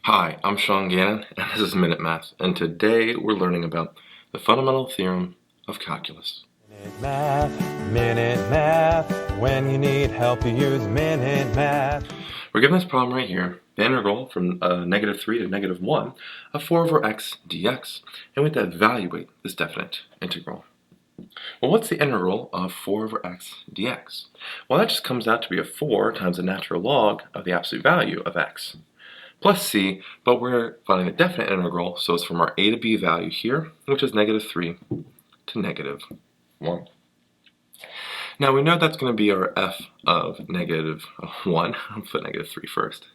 Hi, I'm Sean Gannon, and this is Minute Math, and today we're learning about the Fundamental Theorem of Calculus. Minute Math, when you need help you use Minute Math. We're given this problem right here, the integral from -3 to -1 of 4 over x dx, and we have to evaluate this definite integral. Well, what's the integral of 4 over x dx? Well, that just comes out to be a 4 times the natural log of the absolute value of x. Plus c, but we're finding the definite integral, so it's from our a to b value here, which is -3 to -1. Now we know that's going to be our f of -1, I'll put -3 first,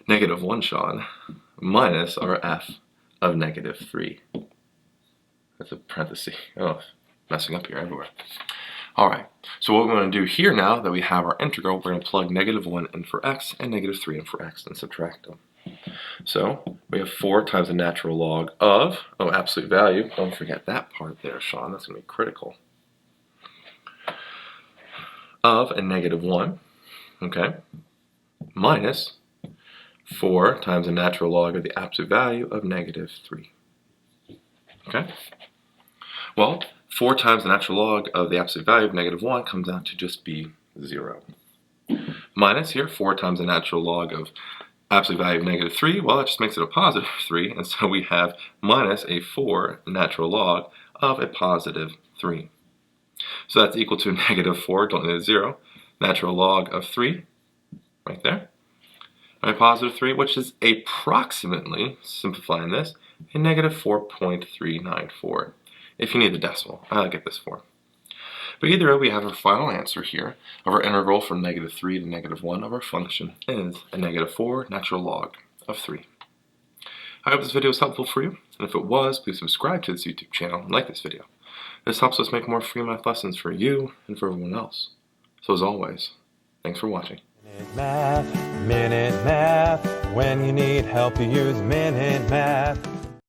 -1, Sean, minus our f of -3. That's a parenthesis. Oh, messing up here everywhere. Alright, so what we want to do here now that we have our integral, we're going to plug -1 in for x and -3 in for x and subtract them. So we have 4 times the natural log of, absolute value, don't forget that part there, Sean, that's going to be critical, of a -1, okay, minus 4 times the natural log of the absolute value of -3. Okay? Well, 4 times the natural log of the absolute value of -1 comes out to just be 0. Minus here, 4 times the natural log of absolute value of -3, well, that just makes it a positive 3, and so we have minus a 4 natural log of a positive 3. So that's equal to -4, don't need a 0, natural log of 3, right there, and a positive 3, which is approximately, simplifying this, a -4.394. If you need the decimal, I'll get this for. But either way, we have our final answer here of our integral from -3 to -1 of our function is a -4 natural log of 3. I hope this video was helpful for you, and if it was, please subscribe to this YouTube channel and like this video. This helps us make more free math lessons for you and for everyone else. So as always, thanks for watching. Minute Math, when you need help you use Minute Math.